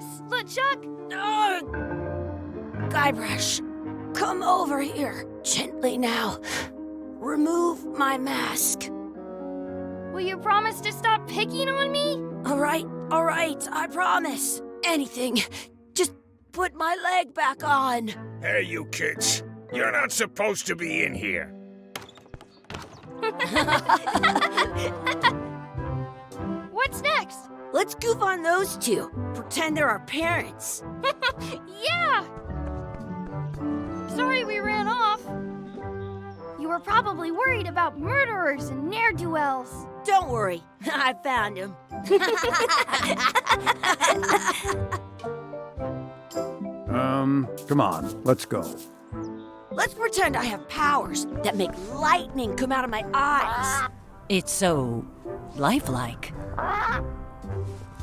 us! LeChuck! Guybrush, come over here. Gently now. Remove my mask. Will you promise to stop picking on me? All right, I promise. Anything. Just put my leg back on. Hey, you kids. You're not supposed to be in here. What's next? Let's goof on those two. Pretend they're our parents. Yeah! Sorry we ran off. You were probably worried about murderers and ne'er-do-wells. Don't worry, I found him. Come on, let's go. Let's pretend I have powers that make lightning come out of my eyes. It's so lifelike. I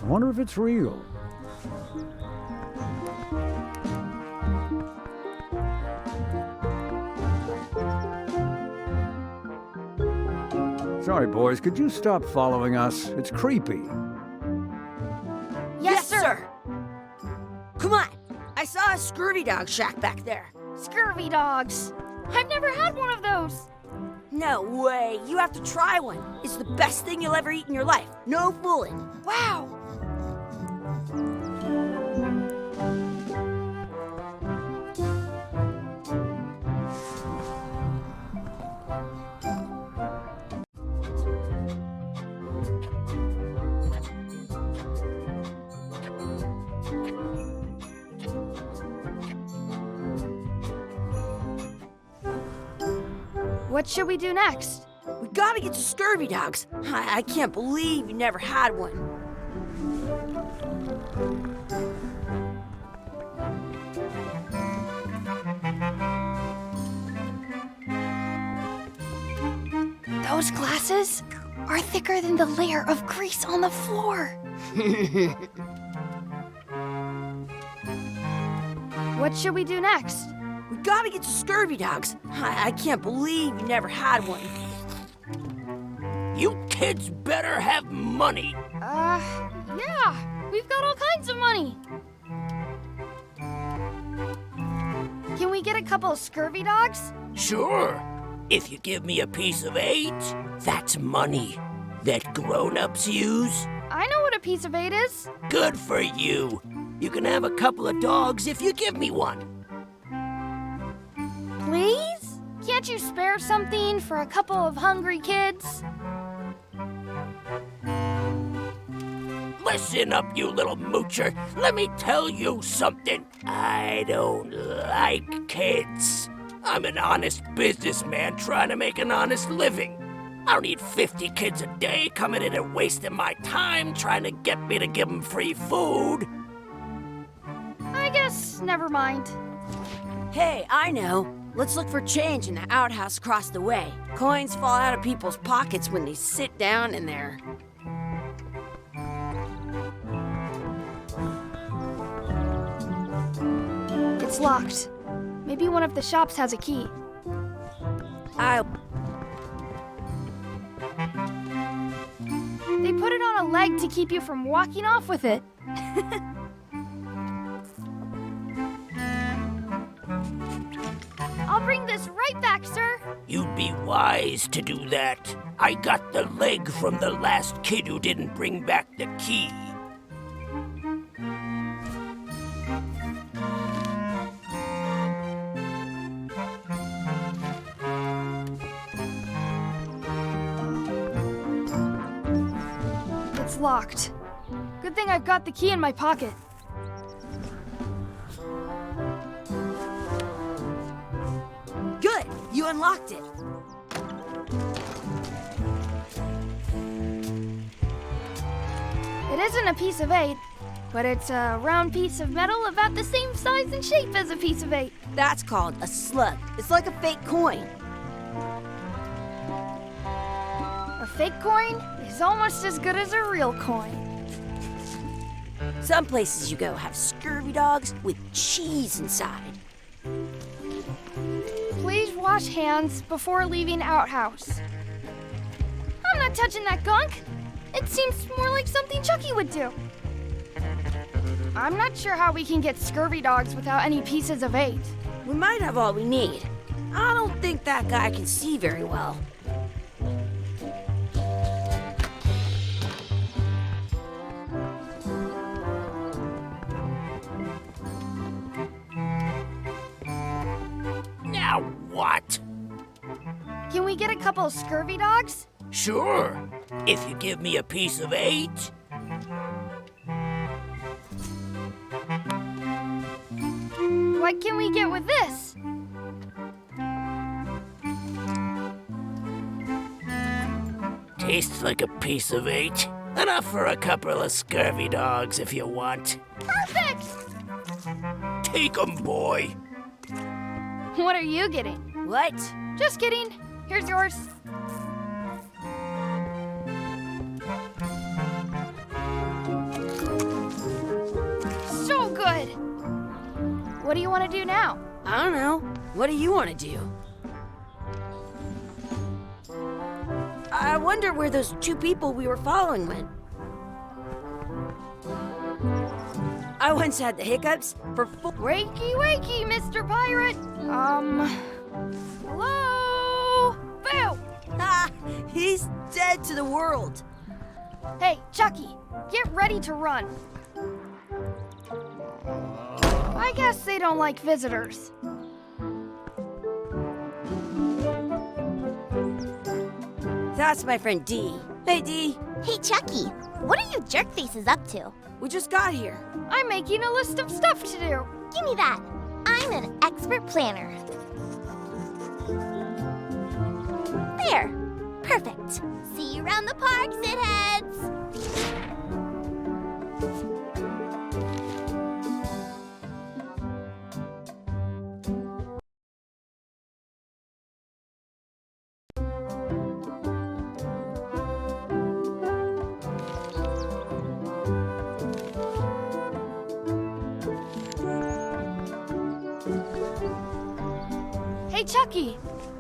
wonder if it's real. Sorry, boys, could you stop following us? It's creepy. Yes, sir. Come on, I saw a scurvy dog shack back there. Scurvy dogs. I've never had one of those. No way, you have to try one. It's the best thing you'll ever eat in your life. No fooling. Wow. What should we do next? We gotta get to scurvy dogs. I can't believe you never had one. Those glasses are thicker than the layer of grease on the floor. What should we do next? We gotta get to scurvy dogs. I can't believe you never had one. You kids better have money. Yeah. We've got all kinds of money. Can we get a couple of scurvy dogs? Sure. If you give me a piece of 8, that's money that grown-ups use. I know what a piece of 8 is. Good for you. You can have a couple of dogs if you give me one. Please? Can't you spare something for a couple of hungry kids? Listen up, you little moocher. Let me tell you something. I don't like kids. I'm an honest businessman trying to make an honest living. I don't need 50 kids a day coming in and wasting my time trying to get me to give them free food. I guess never mind. Hey, I know. Let's look for change in the outhouse across the way. Coins fall out of people's pockets when they sit down in there. It's locked. Maybe one of the shops has a key. They put it on a leg to keep you from walking off with it. I'll bring this right back, sir. You'd be wise to do that. I got the leg from the last kid who didn't bring back the key. It's locked. Good thing I've got the key in my pocket. Good, you unlocked it. It isn't a piece of 8, but it's a round piece of metal about the same size and shape as a piece of 8. That's called a slug. It's like a fake coin. A fake coin is almost as good as a real coin. Some places you go have scurvy dogs with cheese inside. Please wash hands before leaving outhouse. I'm not touching that gunk. It seems more like something Chucky would do. I'm not sure how we can get scurvy dogs without any pieces of 8. We might have all we need. I don't think that guy can see very well. Now what? Can we get a couple scurvy dogs? Sure, if you give me a piece of 8. What can we get with this? Tastes like a piece of 8. Enough for a couple of scurvy dogs if you want. Perfect! Take 'em, boy. What are you getting? What? Just kidding. Here's yours. So good. What do you want to do now? I don't know. What do you want to do? I wonder where those 2 people we were following went. I once had the hiccups for Wakey, wakey, Mr. Pirate. Hello? Boo! Ha! He's dead to the world. Hey, Chucky, get ready to run. I guess they don't like visitors. That's my friend Dee. Hey, Dee. Hey, Chucky, what are you jerk faces up to? We just got here. I'm making a list of stuff to do. Give me that. I'm an expert planner. There. Perfect. See you around the park, shitheads. Hey, Chucky,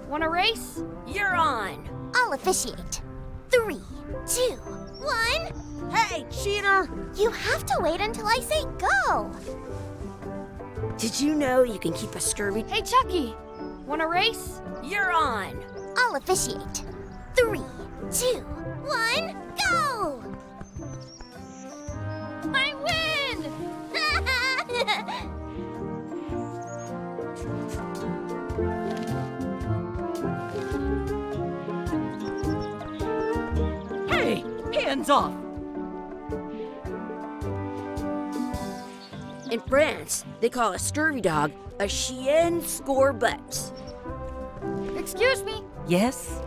want a race? You're on. I'll officiate. 3, 2, 1. Hey, cheater! You have to wait until I say go. Did you know you can keep a scurvy? Hey, Chucky, want a race? You're on. I'll officiate. 3, 2, 1, go! I win! Hey, hands off! In France, they call a scurvy dog a chien scorbut. Excuse me, Yes?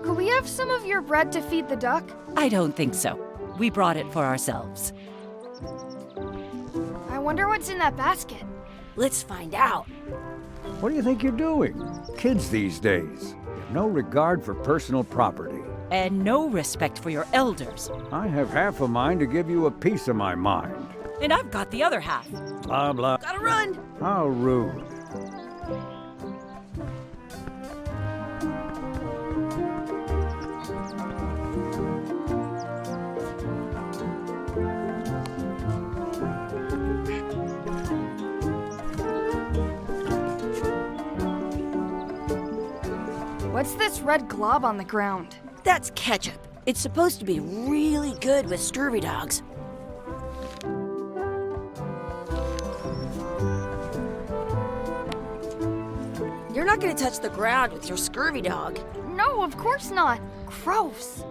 could we have some of your bread to feed the duck? I don't think so. We brought it for ourselves. I wonder what's in that basket. Let's find out. What do you think you're doing? Kids these days have no regard for personal property. And no respect for your elders. I have half a mind to give you a piece of my mind. And I've got the other half. Blah, blah. Gotta run. How rude. What's this red glob on the ground? That's ketchup. It's supposed to be really good with scurvy dogs. You're not gonna touch the ground with your scurvy dog. No, of course not. Gross.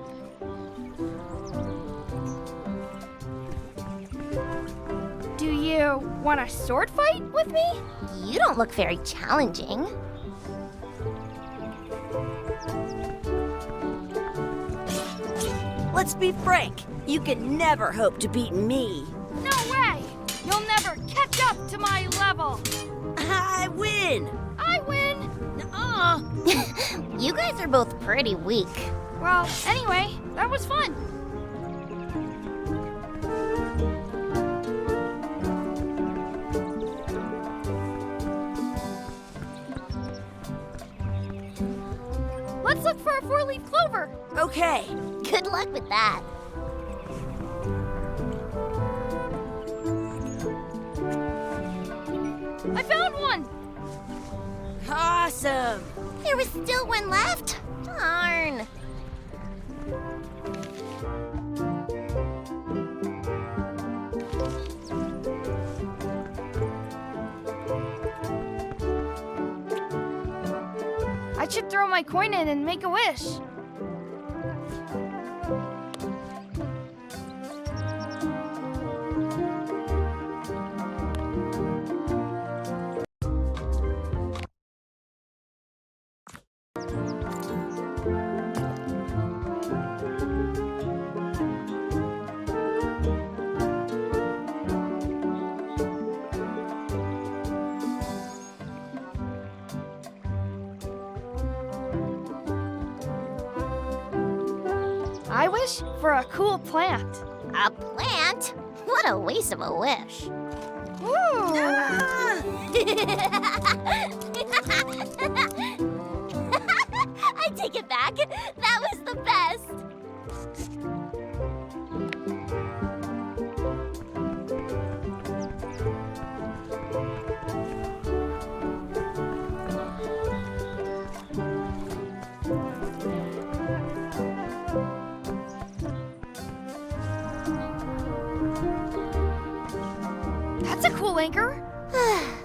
Do you want a sword fight with me? You don't look very challenging. Let's be frank. You can never hope to beat me. No way! You'll never catch up to my level. I win. I win. Nuh-uh. You guys are both pretty weak. Well, anyway, that was fun. Let's look for a 4-leaf clover. Okay. Good luck with that. awesome! There was still one left? Darn. I should throw my coin in and make a wish. I wish for a cool plant. A plant? What a waste of a wish. Ooh. I take it back. That was the best. That's a cool anchor.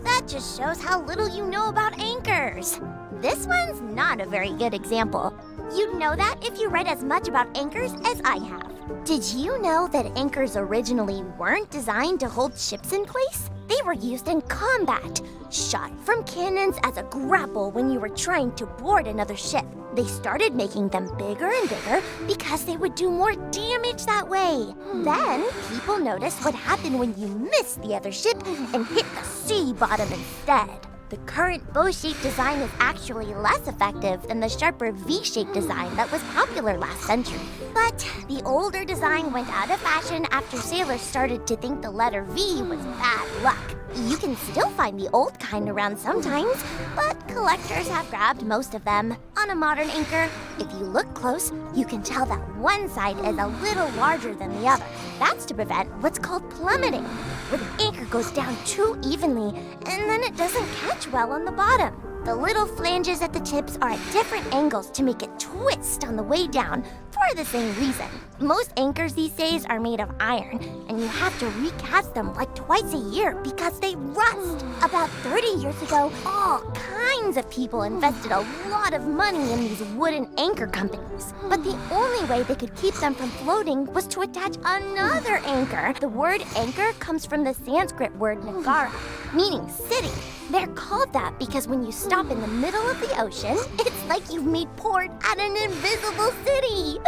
That just shows how little you know about anchors. This one's not a very good example. You'd know that if you read as much about anchors as I have. Did you know that anchors originally weren't designed to hold ships in place? They were used in combat, shot from cannons as a grapple when you were trying to board another ship. They started making them bigger and bigger because they would do more damage that way. Then, people noticed what happened when you missed the other ship and hit the sea bottom instead. The current bow-shaped design is actually less effective than the sharper V-shaped design that was popular last century. But the older design went out of fashion after sailors started to think the letter V was bad luck. You can still find the old kind around sometimes, but collectors have grabbed most of them. On a modern anchor, if you look close, you can tell that one side is a little larger than the other. That's to prevent what's called plummeting, where the anchor goes down too evenly and then it doesn't catch well on the bottom. The little flanges at the tips are at different angles to make it twist on the way down for the same reason. Most anchors these days are made of iron, and you have to recast them like twice a year because they rust. About 30 years ago, all kinds of people invested a lot of money in these wooden anchor companies. But the only way they could keep them from floating was to attach another anchor. The word anchor comes from the Sanskrit word nagara, meaning city. They're called that because when you stop in the middle of the ocean, it's like you've made port at an invisible city.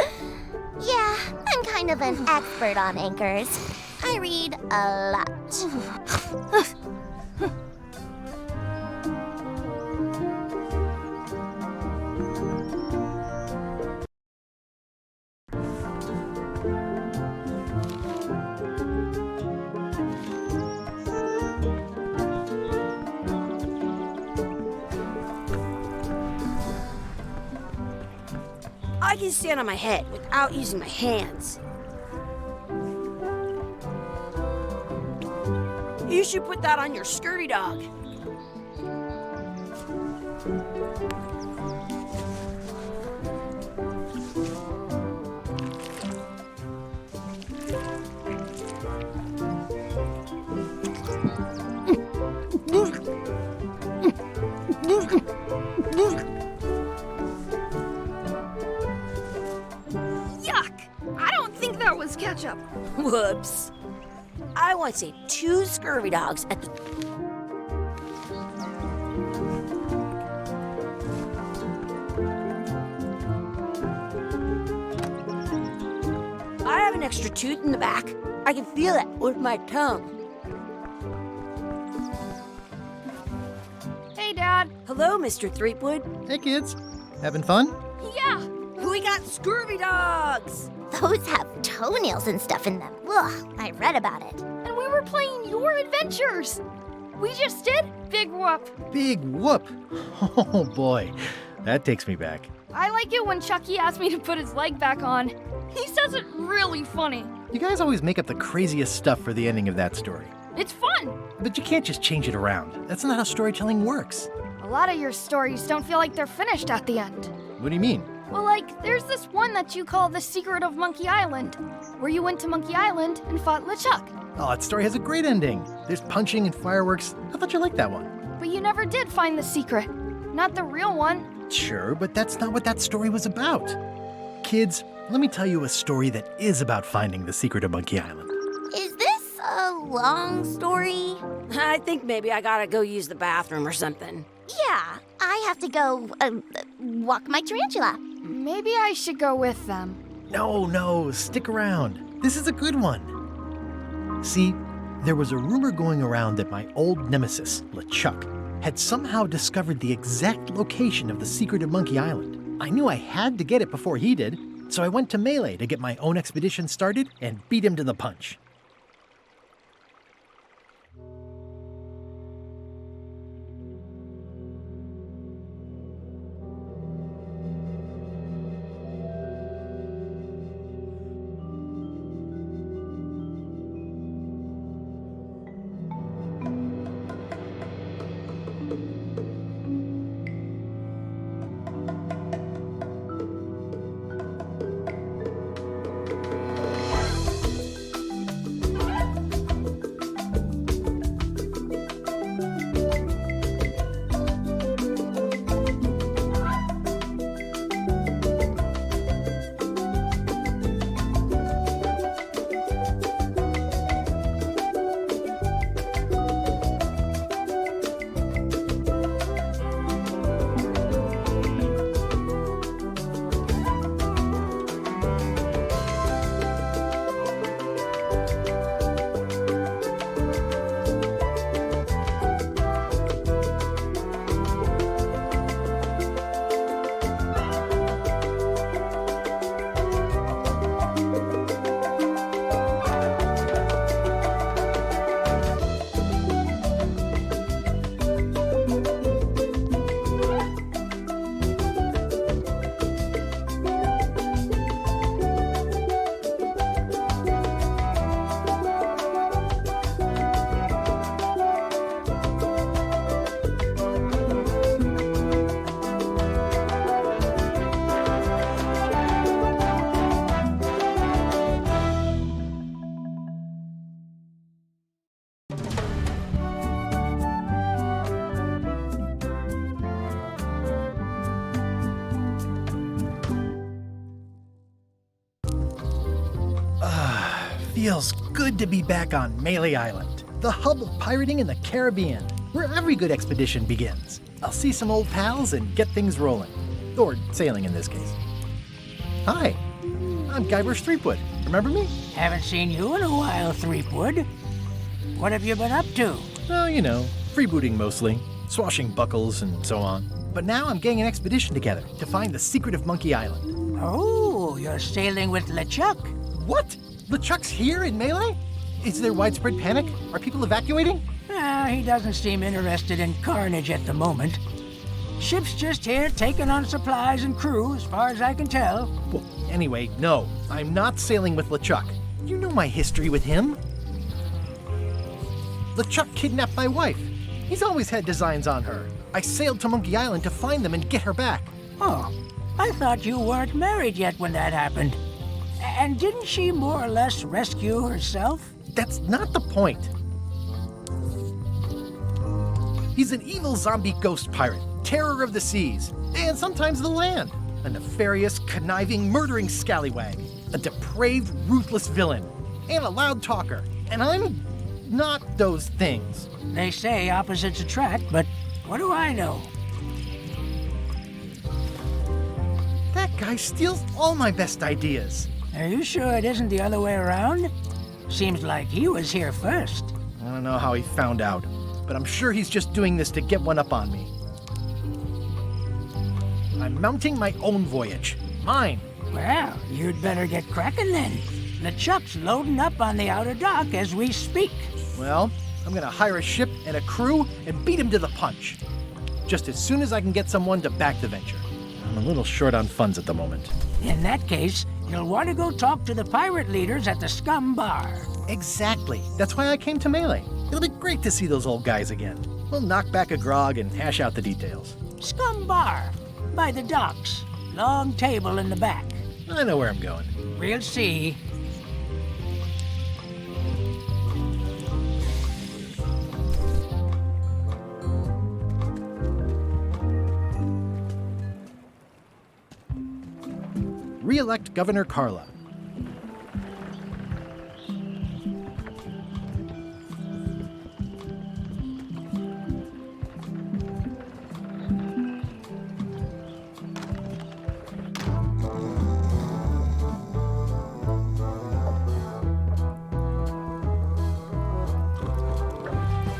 Yeah, I'm kind of an expert on anchors. I read a lot. I can stand on my head without using my hands. You should put that on your scurvy dog. That was ketchup. Whoops. I once ate 2 scurvy dogs at the... I have an extra tooth in the back. I can feel it with my tongue. Hey, Dad. Hello, Mr. Threepwood. Hey kids, having fun? Yeah. We got scurvy dogs! Those have toenails and stuff in them. Ugh, I read about it. And we were playing your adventures. We just did Big Whoop. Big whoop! Oh boy, that takes me back. I like it when Chucky asked me to put his leg back on. He says it really funny. You guys always make up the craziest stuff for the ending of that story. It's fun. But you can't just change it around. That's not how storytelling works. A lot of your stories don't feel like they're finished at the end. What do you mean? Well, like, there's this one that you call The Secret of Monkey Island, where you went to Monkey Island and fought LeChuck. Oh, that story has a great ending. There's punching and fireworks. I thought you liked that one. But you never did find the secret. Not the real one. Sure, but that's not what that story was about. Kids, let me tell you a story that is about finding the secret of Monkey Island. Is this a long story? I think maybe I gotta go use the bathroom or something. Yeah, I have to go walk my tarantula. Maybe I should go with them. No, stick around. This is a good one. See, there was a rumor going around that my old nemesis, LeChuck, had somehow discovered the exact location of the secret of Monkey Island. I knew I had to get it before he did, so I went to Melee to get my own expedition started and beat him to the punch. Feels good to be back on Melee Island, the hub of pirating in the Caribbean, where every good expedition begins. I'll see some old pals and get things rolling. Or sailing in this case. Hi, I'm Guybrush Threepwood. Remember me? Haven't seen you in a while, Threepwood. What have you been up to? Oh, you know, freebooting mostly, swashing buckles and so on. But now I'm getting an expedition together to find the secret of Monkey Island. Oh, you're sailing with LeChuck. What? LeChuck's here in Melee? Is there widespread panic? Are people evacuating? He doesn't seem interested in carnage at the moment. Ship's just here taking on supplies and crew, as far as I can tell. Well, anyway, no, I'm not sailing with LeChuck. You know my history with him. LeChuck kidnapped my wife. He's always had designs on her. I sailed to Monkey Island to find them and get her back. Oh, I thought you weren't married yet when that happened. And didn't she more or less rescue herself? That's not the point. He's an evil zombie ghost pirate, terror of the seas, and sometimes the land. A nefarious, conniving, murdering scallywag. A depraved, ruthless villain. And a loud talker. And I'm not those things. They say opposites attract, but what do I know? That guy steals all my best ideas. Are you sure it isn't the other way around? Seems like he was here first. I don't know how he found out, but I'm sure he's just doing this to get one up on me. I'm mounting my own voyage. Mine. Well, you'd better get cracking then. LeChuck's loading up on the outer dock as we speak. Well, I'm gonna hire a ship and a crew and beat him to the punch. Just as soon as I can get someone to back the venture. I'm a little short on funds at the moment. In that case, you'll want to go talk to the pirate leaders at the Scum Bar. Exactly. That's why I came to Melee. It'll be great to see those old guys again. We'll knock back a grog and hash out the details. Scum Bar, by the docks. Long table in the back. I know where I'm going. We'll see. Re-elect Governor Carla.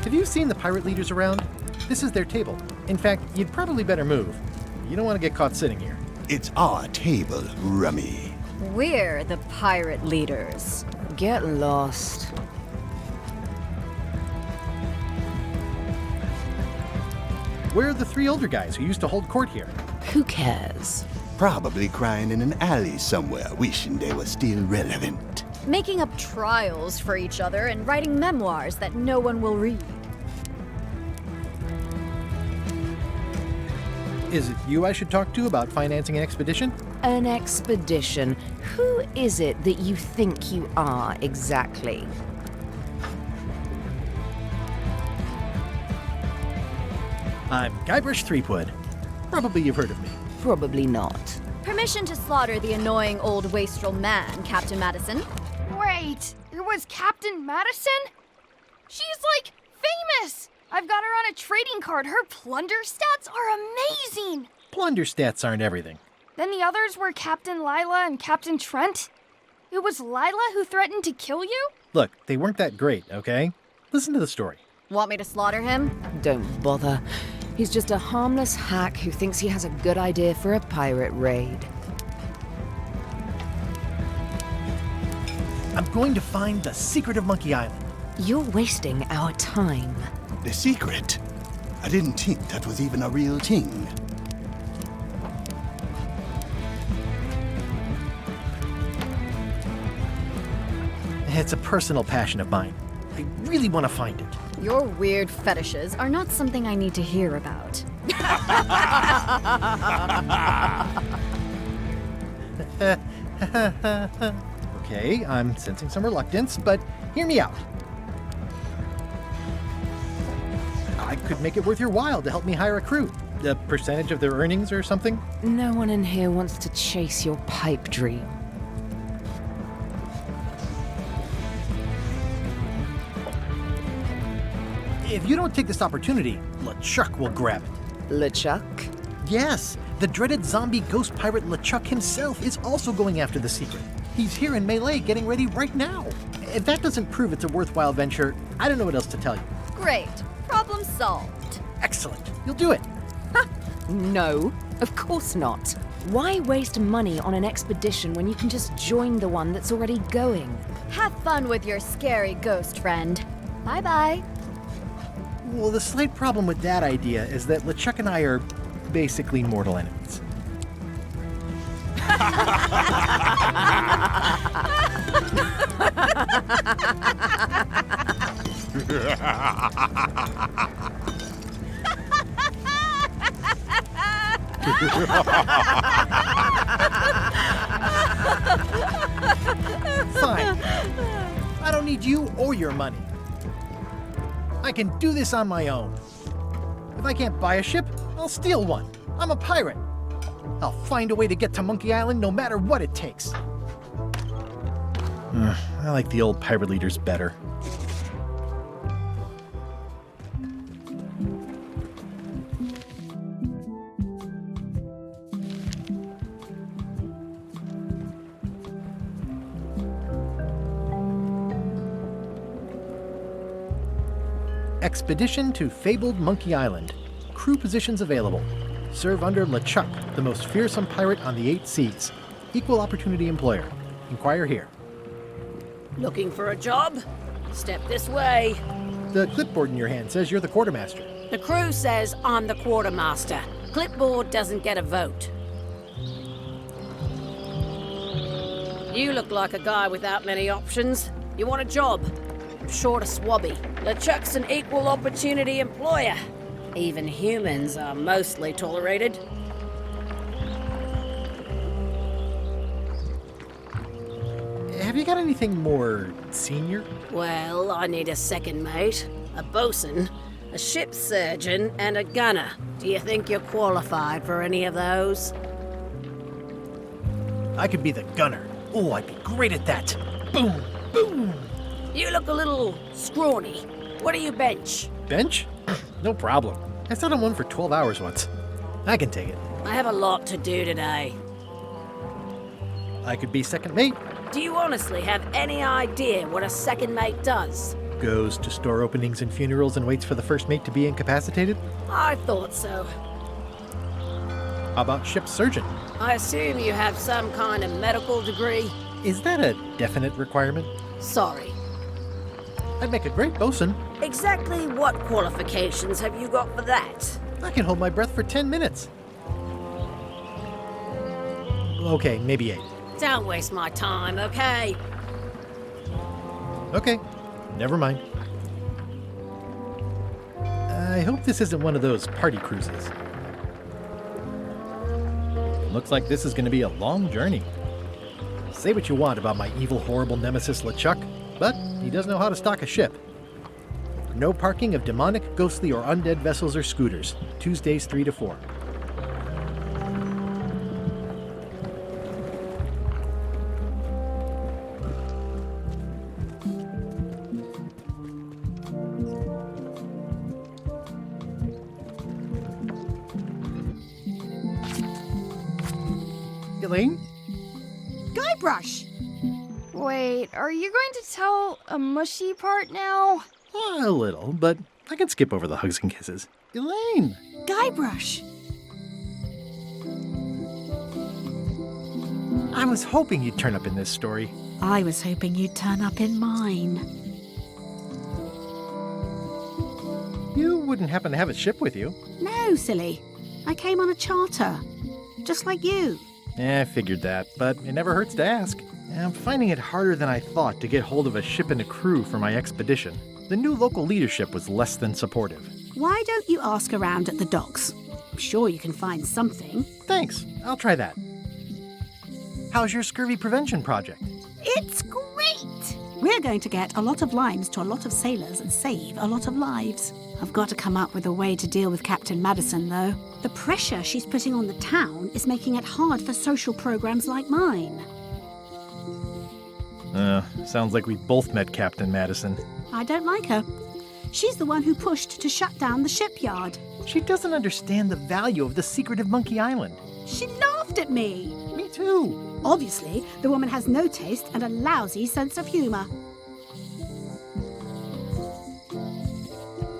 Have you seen the pirate leaders around? This is their table. In fact, you'd probably better move. You don't want to get caught sitting here. It's our table, Rummy. We're the pirate leaders. Get lost. Where are the three older guys who used to hold court here? Who cares? Probably crying in an alley somewhere, wishing they were still relevant. Making up trials for each other and writing memoirs that no one will read. Is it you I should talk to about financing an expedition? An expedition. Who is it that you think you are exactly? I'm Guybrush Threepwood. Probably you've heard of me. Probably not. Permission to slaughter the annoying old wastrel man, Captain Madison. Wait, it was Captain Madison? She's like famous! I've got her on a trading card. Her plunder stats are amazing! Plunder stats aren't everything. Then the others were Captain Lila and Captain Trent. It was Lila who threatened to kill you? Look, they weren't that great, okay? Listen to the story. Want me to slaughter him? Don't bother. He's just a harmless hack who thinks he has a good idea for a pirate raid. I'm going to find the secret of Monkey Island. You're wasting our time. The secret? I didn't think that was even a real thing. It's a personal passion of mine. I really want to find it. Your weird fetishes are not something I need to hear about. Okay, I'm sensing some reluctance, but hear me out. I could make it worth your while to help me hire a crew. A percentage of their earnings or something? No one in here wants to chase your pipe dream. If you don't take this opportunity, LeChuck will grab it. LeChuck? Yes, the dreaded zombie ghost pirate LeChuck himself is also going after the secret. He's here in Melee getting ready right now. If that doesn't prove it's a worthwhile venture, I don't know what else to tell you. Great. Problem solved. Excellent. You'll do it. No, of course not. Why waste money on an expedition when you can just join the one that's already going? Have fun with your scary ghost friend. Bye-bye. Well, the slight problem with that idea is that LeChuck and I are basically mortal enemies. Fine. I don't need you or your money. I can do this on my own. If I can't buy a ship, I'll steal one. I'm a pirate. I'll find a way to get to Monkey Island no matter what it takes. I like the old pirate leaders better. Expedition to fabled Monkey Island. Crew positions available. Serve under LeChuck, the most fearsome pirate on the 8 seas. Equal opportunity employer. Inquire here. Looking for a job? Step this way. The clipboard in your hand says you're the quartermaster. The crew says I'm the quartermaster. Clipboard doesn't get a vote. You look like a guy without many options. You want a job? short of swabby. LeChuck's an equal opportunity employer. Even humans are mostly tolerated. Have you got anything more senior? Well, I need a second mate, a bosun, a ship's surgeon, and a gunner. Do you think you're qualified for any of those? I could be the gunner. Oh, I'd be great at that. Boom, boom. You look a little scrawny. What do you bench? Bench? No problem. I sat on one for 12 hours once. I can take it. I have a lot to do today. I could be second mate. Do you honestly have any idea what a second mate does? Goes to store openings and funerals and waits for the first mate to be incapacitated. I thought so. How about ship's surgeon? I assume you have some kind of medical degree? Is that a definite requirement? Sorry. I'd make a great bosun. Exactly what qualifications have you got for that? I can hold my breath for 10 minutes. Okay, maybe 8. Don't waste my time, okay? Okay, never mind. I hope this isn't one of those party cruises. Looks like this is going to be a long journey. Say what you want about my evil, horrible nemesis LeChuck, but he does know how to stock a ship. No parking of demonic, ghostly, or undead vessels or scooters. Tuesdays 3 to 4. Elaine? Guybrush! Wait, are you going to tell a mushy part now? A little, but I can skip over the hugs and kisses. Elaine! Guybrush! I was hoping you'd turn up in this story. I was hoping you'd turn up in mine. You wouldn't happen to have a ship with you? No, silly. I came on a charter. Just like you. I figured that, but it never hurts to ask. I'm finding it harder than I thought to get hold of a ship and a crew for my expedition. The new local leadership was less than supportive. Why don't you ask around at the docks? I'm sure you can find something. Thanks, I'll try that. How's your scurvy prevention project? It's great! We're going to get a lot of limes to a lot of sailors and save a lot of lives. I've got to come up with a way to deal with Captain Madison, though. The pressure she's putting on the town is making it hard for social programs like mine. Sounds like we both met Captain Madison. I don't like her. She's the one who pushed to shut down the shipyard. She doesn't understand the value of the secretive Monkey Island. She laughed at me. Me too. Obviously, the woman has no taste and a lousy sense of humor.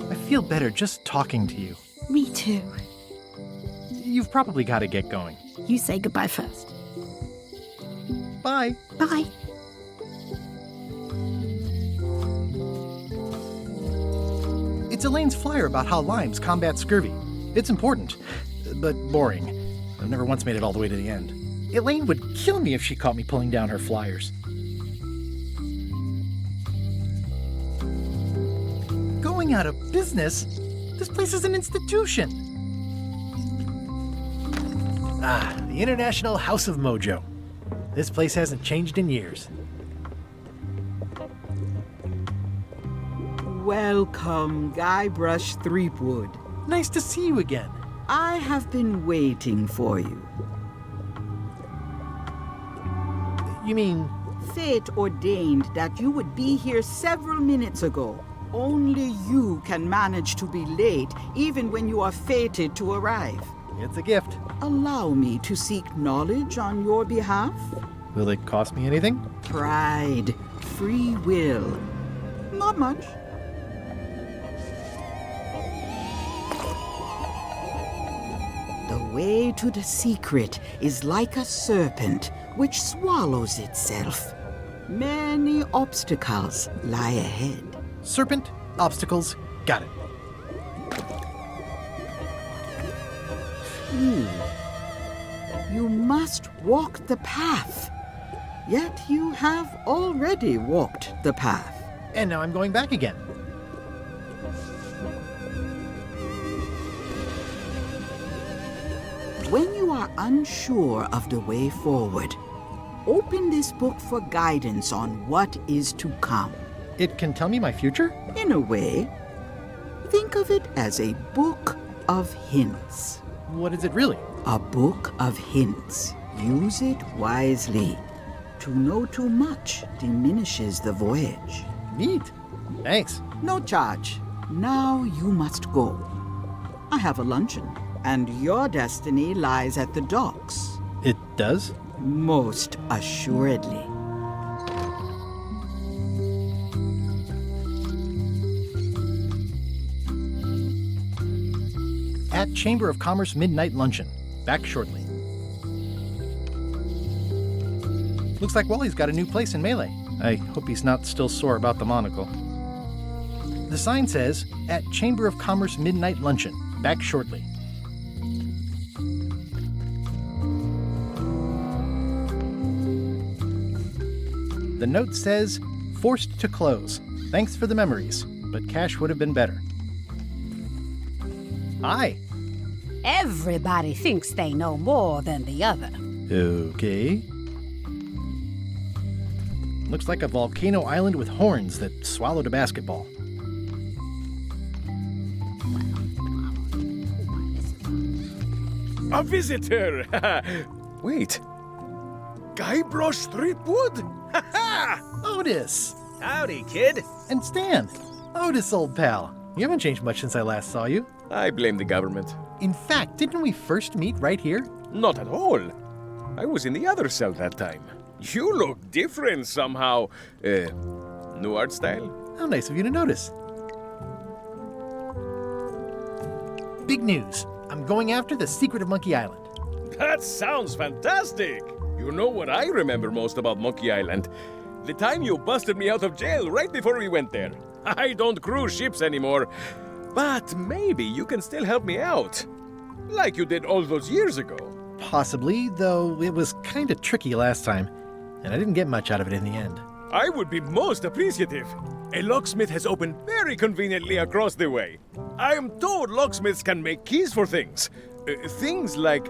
I feel better just talking to you. Me too. You've probably got to get going. You say goodbye first. Bye. Bye. It's Elaine's flyer about how limes combat scurvy. It's important, but boring. I've never once made it all the way to the end. Elaine would kill me if she caught me pulling down her flyers. Going out of business? This place is an institution. The International House of Mojo. This place hasn't changed in years. Welcome, Guybrush Threepwood. Nice to see you again. I have been waiting for you. You mean... Fate ordained that you would be here several minutes ago. Only you can manage to be late, even when you are fated to arrive. It's a gift. Allow me to seek knowledge on your behalf. Will it cost me anything? Pride, free will. Not much. The way to the secret is like a serpent which swallows itself. Many obstacles lie ahead. Serpent, obstacles, got it. You must walk the path. Yet you have already walked the path. And now I'm going back again. When you are unsure of the way forward, open this book for guidance on what is to come. It can tell me my future? In a way, think of it as a book of hints. What is it really? A book of hints. Use it wisely. To know too much diminishes the voyage. Neat. Thanks. No charge. Now you must go. I have a luncheon, and your destiny lies at the docks. It does? Most assuredly. At Chamber of Commerce Midnight Luncheon. Back shortly. Looks like Wally's got a new place in Melee. I hope he's not still sore about the monocle. The sign says, at Chamber of Commerce Midnight Luncheon. Back shortly. The note says, forced to close. Thanks for the memories, but cash would have been better. Hi. Everybody thinks they know more than the other. Okay. Looks like a volcano island with horns that swallowed a basketball. A visitor! Wait. Guybrush Threepwood? Otis! Howdy, kid. And Stan. Otis, old pal. You haven't changed much since I last saw you. I blame the government. In fact, didn't we first meet right here? Not at all. I was in the other cell that time. You look different somehow. New art style? How nice of you to notice. Big news. I'm going after the secret of Monkey Island. That sounds fantastic! You know what I remember most about Monkey Island? The time you busted me out of jail right before we went there. I don't cruise ships anymore, but maybe you can still help me out. Like you did all those years ago. Possibly, though it was kind of tricky last time, and I didn't get much out of it in the end. I would be most appreciative. A locksmith has opened very conveniently across the way. I am told locksmiths can make keys for things. Things like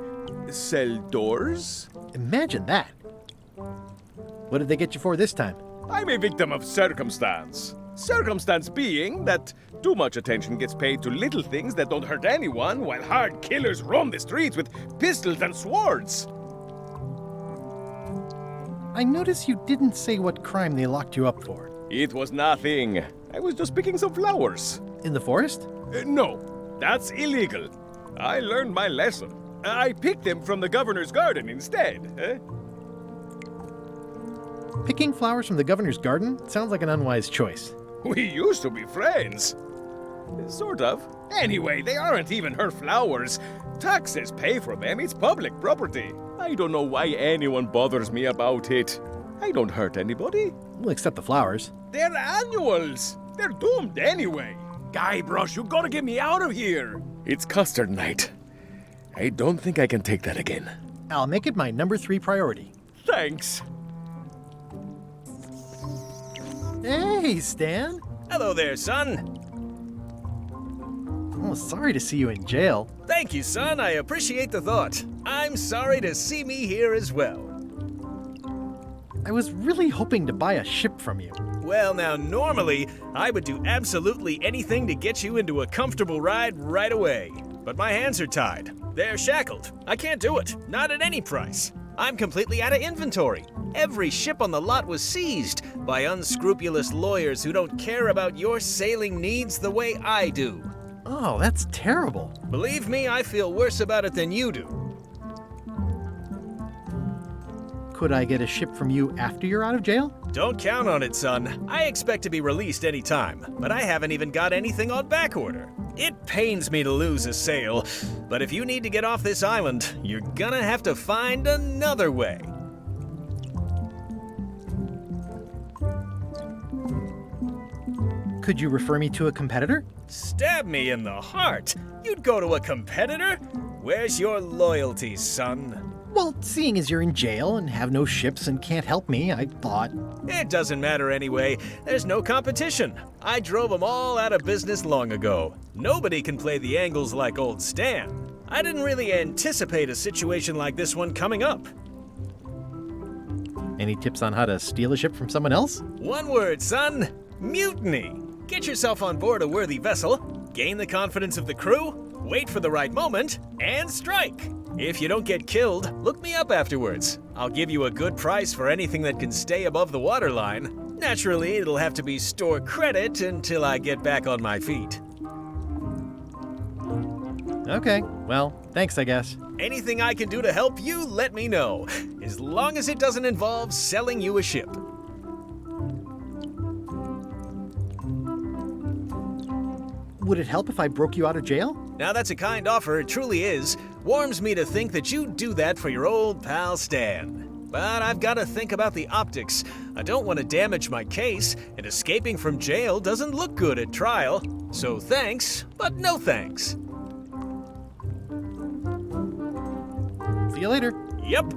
cell doors. Imagine that. What did they get you for this time? I'm a victim of circumstance. Circumstance being that too much attention gets paid to little things that don't hurt anyone, while hard killers roam the streets with pistols and swords. I notice you didn't say what crime they locked you up for. It was nothing. I was just picking some flowers. In the forest? No, that's illegal. I learned my lesson. I picked them from the governor's garden instead. Picking flowers from the governor's garden sounds like an unwise choice. We used to be friends. Sort of. Anyway, they aren't even her flowers. Taxes pay for them. It's public property. I don't know why anyone bothers me about it. I don't hurt anybody. Well, except the flowers. They're annuals. They're doomed anyway. Guybrush, you gotta get me out of here. It's custard night. I don't think I can take that again. I'll make it my number 3 priority. Thanks. Hey, Stan. Hello there, son. Oh, sorry to see you in jail. Thank you, son. I appreciate the thought. I'm sorry to see me here as well. I was really hoping to buy a ship from you. Well, now, normally, I would do absolutely anything to get you into a comfortable ride right away. But my hands are tied. They're shackled. I can't do it. Not at any price. I'm completely out of inventory. Every ship on the lot was seized by unscrupulous lawyers who don't care about your sailing needs the way I do. Oh, that's terrible. Believe me, I feel worse about it than you do. Could I get a ship from you after you're out of jail? Don't count on it, son. I expect to be released any time, but I haven't even got anything on back order. It pains me to lose a sail, but if you need to get off this island, you're gonna have to find another way. Could you refer me to a competitor? Stab me in the heart. You'd go to a competitor? Where's your loyalty, son? Well, seeing as you're in jail and have no ships and can't help me, I thought... It doesn't matter anyway. There's no competition. I drove them all out of business long ago. Nobody can play the angles like old Stan. I didn't really anticipate a situation like this one coming up. Any tips on how to steal a ship from someone else? One word, son. Mutiny. Get yourself on board a worthy vessel, gain the confidence of the crew, wait for the right moment, and strike. If you don't get killed, look me up afterwards. I'll give you a good price for anything that can stay above the waterline. Naturally, it'll have to be store credit until I get back on my feet. Okay, well, thanks, I guess. Anything I can do to help you, let me know. As long as it doesn't involve selling you a ship. Would it help if I broke you out of jail? Now that's a kind offer, it truly is. Warms me to think that you'd do that for your old pal Stan. But I've got to think about the optics. I don't want to damage my case, and escaping from jail doesn't look good at trial. So thanks, but no thanks. See you later. Yep.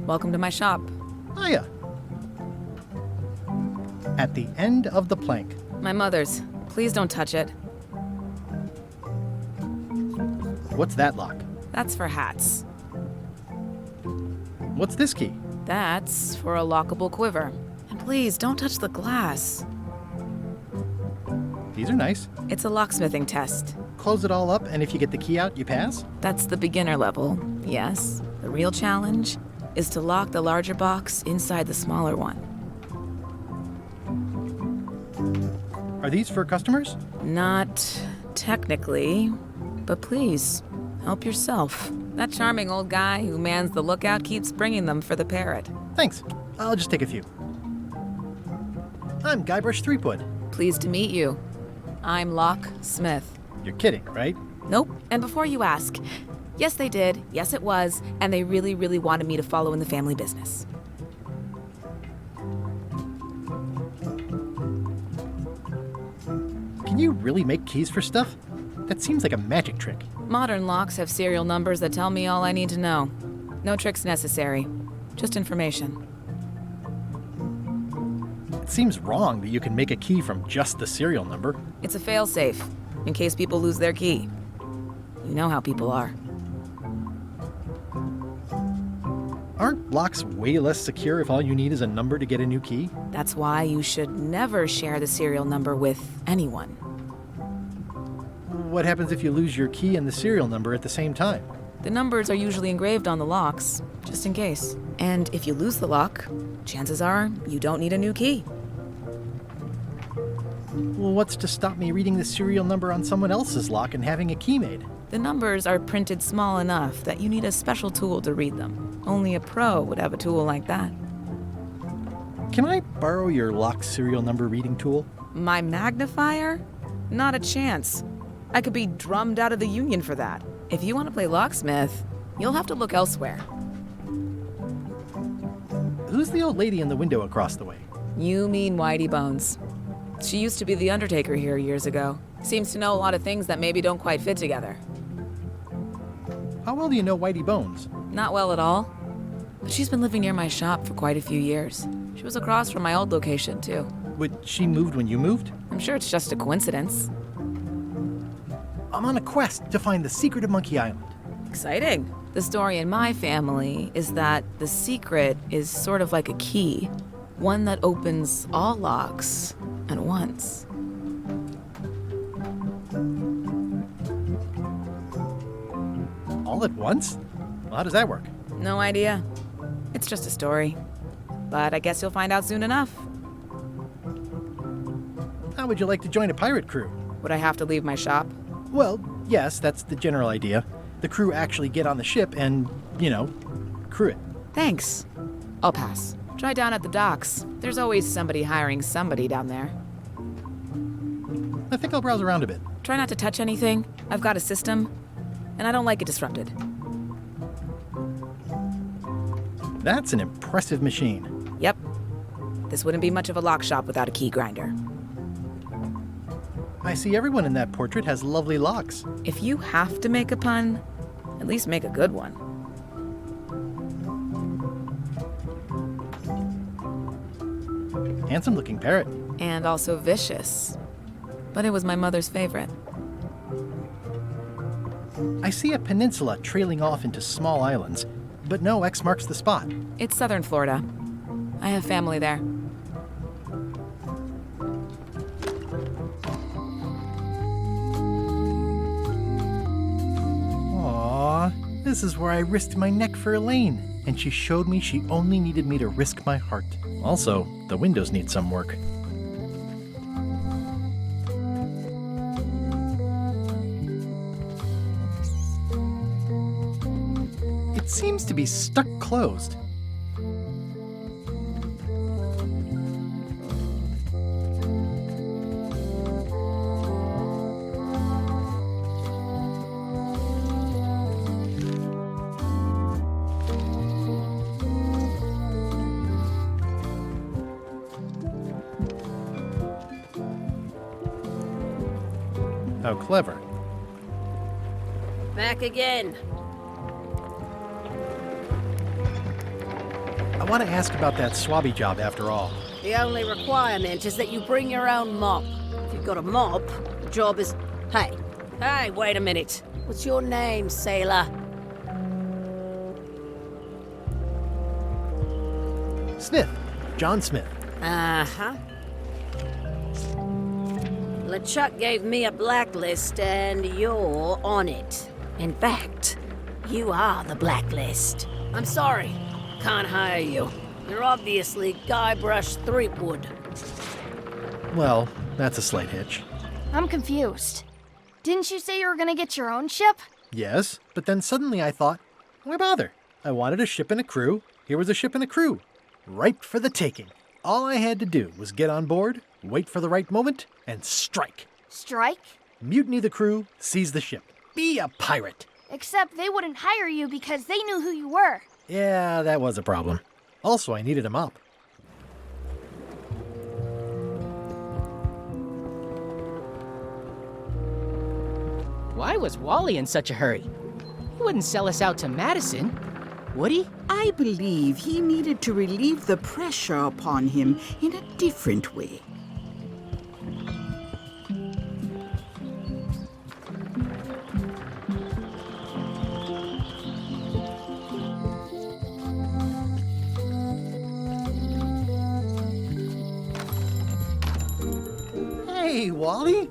Welcome to my shop. Hiya. At the end of the plank. My mother's. Please don't touch it. What's that lock? That's for hats. What's this key? That's for a lockable quiver. And please, don't touch the glass. These are nice. It's a locksmithing test. Close it all up, and if you get the key out, you pass? That's the beginner level, yes. The real challenge is to lock the larger box inside the smaller one. Are these for customers? Not technically, but please, help yourself. That charming old guy who mans the lookout keeps bringing them for the parrot. Thanks. I'll just take a few. I'm Guybrush Threepwood. Pleased to meet you. I'm Locksmith. You're kidding, right? Nope. And before you ask, yes, they did. Yes, it was. And they really, really wanted me to follow in the family business. Can you really make keys for stuff? That seems like a magic trick. Modern locks have serial numbers that tell me all I need to know. No tricks necessary. Just information. It seems wrong that you can make a key from just the serial number. It's a failsafe, in case people lose their key. You know how people are. Aren't locks way less secure if all you need is a number to get a new key? That's why you should never share the serial number with anyone. What happens if you lose your key and the serial number at the same time? The numbers are usually engraved on the locks, just in case. And if you lose the lock, chances are you don't need a new key. Well, what's to stop me reading the serial number on someone else's lock and having a key made? The numbers are printed small enough that you need a special tool to read them. Only a pro would have a tool like that. Can I borrow your lock serial number reading tool? My magnifier? Not a chance. I could be drummed out of the union for that. If you want to play locksmith, you'll have to look elsewhere. Who's the old lady in the window across the way? You mean Whitey Bones. She used to be the Undertaker here years ago. Seems to know a lot of things that maybe don't quite fit together. How well do you know Whitey Bones? Not well at all. But she's been living near my shop for quite a few years. She was across from my old location, too. But she moved when you moved? I'm sure it's just a coincidence. I'm on a quest to find the secret of Monkey Island. Exciting. The story in my family is that the secret is sort of like a key. One that opens all locks at once. All at once? Well, how does that work? No idea. It's just a story. But I guess you'll find out soon enough. How would you like to join a pirate crew? Would I have to leave my shop? Well, yes, that's the general idea. The crew actually get on the ship and, crew it. Thanks. I'll pass. Try down at the docks. There's always somebody hiring somebody down there. I think I'll browse around a bit. Try not to touch anything. I've got a system, and I don't like it disrupted. That's an impressive machine. Yep. This wouldn't be much of a lock shop without a key grinder. I see everyone in that portrait has lovely locks. If you have to make a pun, at least make a good one. Handsome looking parrot. And also vicious. But it was my mother's favorite. I see a peninsula trailing off into small islands, but no X marks the spot. It's southern Florida. I have family there. Aww, this is where I risked my neck for Elaine, and she showed me she only needed me to risk my heart. Also, the windows need some work. It seems to be stuck closed. How clever. Back again. I want to ask about that swabby job after all. The only requirement is that you bring your own mop. If you've got a mop, the job is... Hey, wait a minute. What's your name, sailor? Smith. John Smith. Uh-huh. LeChuck gave me a blacklist, and you're on it. In fact, you are the blacklist. I'm sorry. Can't hire you. You're obviously Guybrush Threepwood. Well, that's a slight hitch. I'm confused. Didn't you say you were gonna get your own ship? Yes, but then suddenly I thought, why bother? I wanted a ship and a crew. Here was a ship and a crew. Ripe for the taking. All I had to do was get on board, wait for the right moment, and strike. Strike? Mutiny the crew, seize the ship. Be a pirate. Except they wouldn't hire you because they knew who you were. Yeah, that was a problem. Also, I needed a mop. Why was Wally in such a hurry? He wouldn't sell us out to Madison, would he? I believe he needed to relieve the pressure upon him in a different way. Hey, Wally!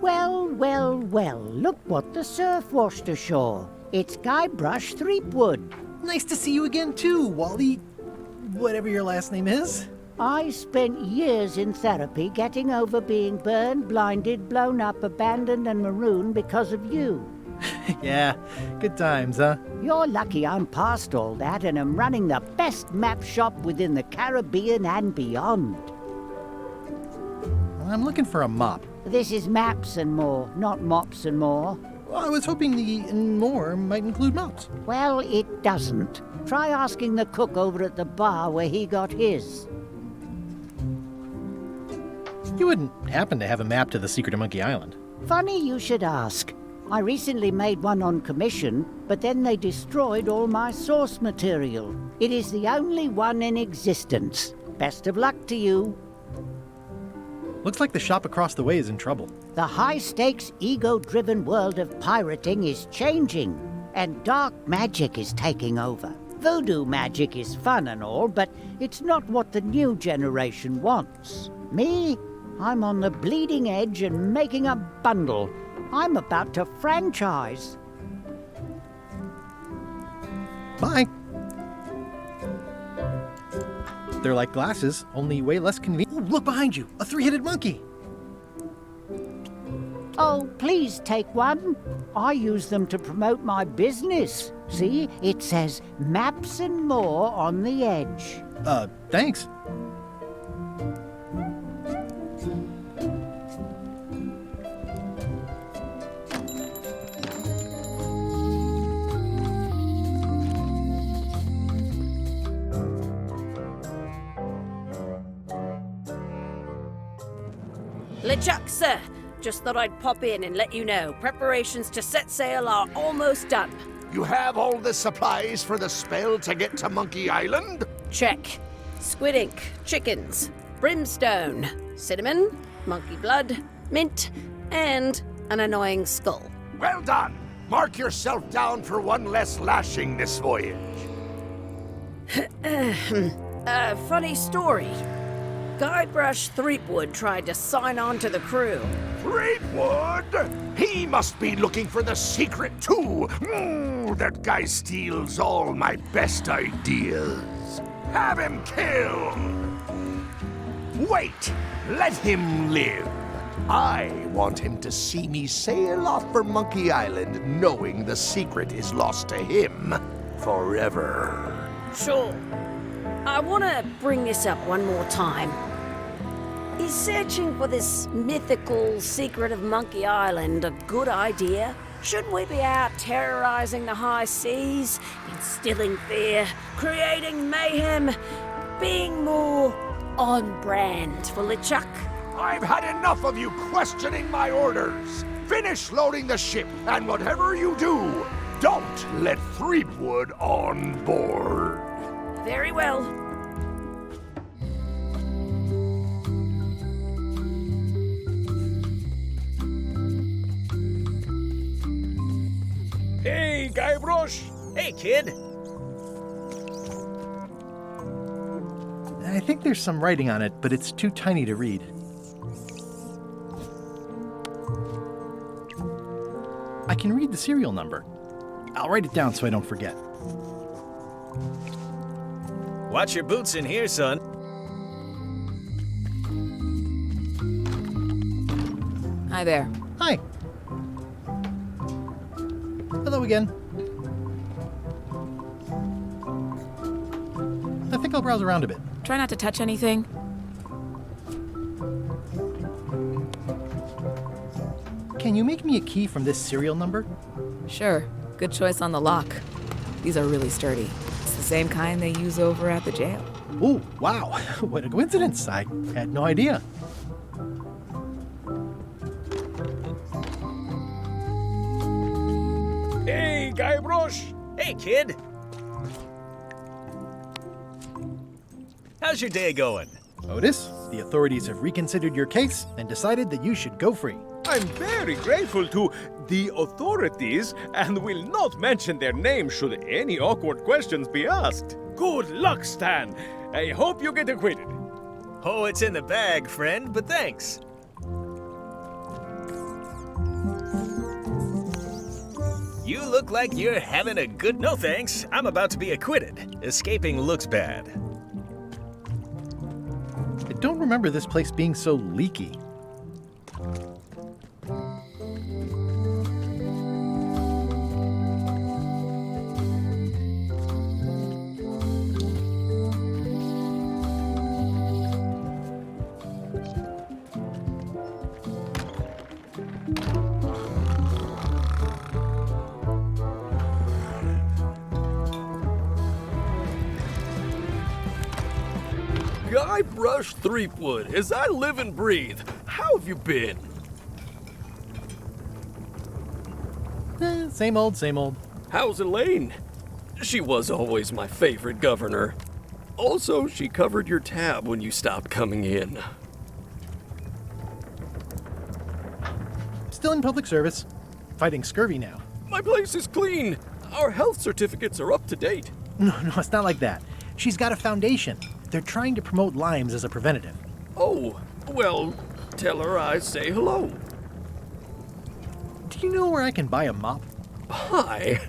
Well, well, well, look what the surf washed ashore. It's Guybrush Threepwood. Nice to see you again too, Wally. Whatever your last name is. I spent years in therapy getting over being burned, blinded, blown up, abandoned, and marooned because of you. Yeah, good times, huh? You're lucky I'm past all that and am running the best map shop within the Caribbean and beyond. I'm looking for a mop. This is maps and more, not mops and more. Well, I was hoping the and more might include mops. Well, it doesn't. Try asking the cook over at the bar where he got his. You wouldn't happen to have a map to the secret of Monkey Island. Funny you should ask. I recently made one on commission, but then they destroyed all my source material. It is the only one in existence. Best of luck to you. Looks like the shop across the way is in trouble. The high-stakes, ego-driven world of pirating is changing, and dark magic is taking over. Voodoo magic is fun and all, but it's not what the new generation wants. Me? I'm on the bleeding edge and making a bundle. I'm about to franchise. Bye. They're like glasses, only way less convenient. Ooh, look behind you! A three-headed monkey! Oh, please take one. I use them to promote my business. See, it says Maps and More on the edge. Thanks. LeChuck, sir. Just thought I'd pop in and let you know. Preparations to set sail are almost done. You have all the supplies for the spell to get to Monkey Island? Check. Squid ink, chickens, brimstone, cinnamon, monkey blood, mint, and an annoying skull. Well done! Mark yourself down for one less lashing this voyage. Funny story. Guybrush Threepwood tried to sign on to the crew. Threepwood? He must be looking for the secret too. That guy steals all my best ideas. Have him killed! Wait! Let him live. I want him to see me sail off for Monkey Island knowing the secret is lost to him forever. Sure. I want to bring this up one more time. Is searching for this mythical secret of Monkey Island a good idea? Shouldn't we be out terrorizing the high seas, instilling fear, creating mayhem, being more on brand for LeChuck? I've had enough of you questioning my orders. Finish loading the ship, and whatever you do, don't let Threepwood on board. Very well. Hey, Guybrush! Hey, kid! I think there's some writing on it, but it's too tiny to read. I can read the serial number. I'll write it down so I don't forget. Watch your boots in here, son. Hi there. Hi. Hello again. I think I'll browse around a bit. Try not to touch anything. Can you make me a key from this serial number? Sure. Good choice on the lock. These are really sturdy. It's the same kind they use over at the jail. Oh, wow. What a coincidence. I had no idea. Hey, Guybrush! Hey, kid! How's your day going? Otis, the authorities have reconsidered your case and decided that you should go free. I'm very grateful to the authorities and will not mention their name should any awkward questions be asked. Good luck, Stan. I hope you get acquitted. Oh, it's in the bag, friend, but thanks. You look like you're having a good... No thanks, I'm about to be acquitted. Escaping looks bad. I don't remember this place being so leaky. Guybrush Threepwood, as I live and breathe. How have you been? Same old, same old. How's Elaine? She was always my favorite governor. Also, she covered your tab when you stopped coming in. Still in public service. Fighting scurvy now. My place is clean. Our health certificates are up to date. No, it's not like that. She's got a foundation. They're trying to promote limes as a preventative. Oh, well, tell her I say hello. Do you know where I can buy a mop? Buy?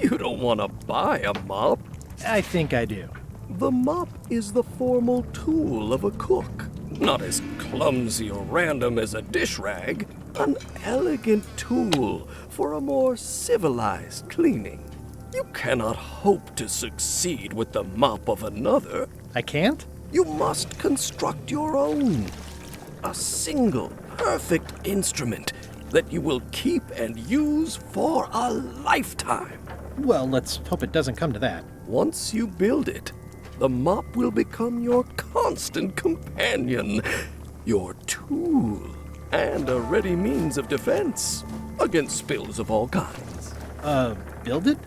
You don't want to buy a mop. I think I do. The mop is the formal tool of a cook. Not as clumsy or random as a dish rag. An elegant tool for a more civilized cleaning. You cannot hope to succeed with the mop of another. I can't? You must construct your own. A single, perfect instrument that you will keep and use for a lifetime. Well, let's hope it doesn't come to that. Once you build it, the mop will become your constant companion, your tool. and a ready means of defense against spills of all kinds. Build it?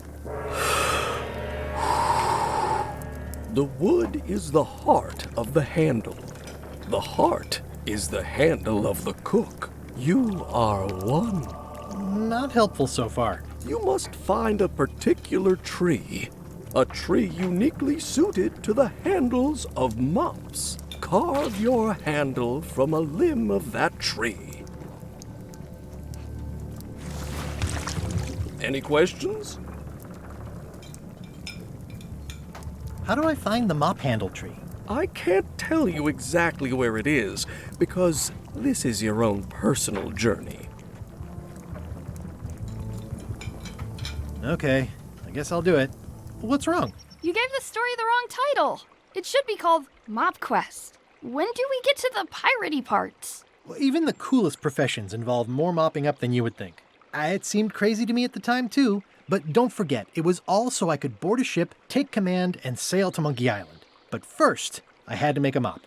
The wood is the heart of the handle. The heart is the handle of the cook. You are one. Not helpful so far. You must find a particular tree. A tree uniquely suited to the handles of mops. Carve your handle from a limb of that tree. Any questions? How do I find the mop handle tree? I can't tell you exactly where it is, because this is your own personal journey. Okay, I guess I'll do it. What's wrong? You gave the story the wrong title. It should be called Mop Quest. When do we get to the piratey parts? Well, even the coolest professions involve more mopping up than you would think. It seemed crazy to me at the time, too. But don't forget, it was all so I could board a ship, take command, and sail to Monkey Island. But first, I had to make a mop.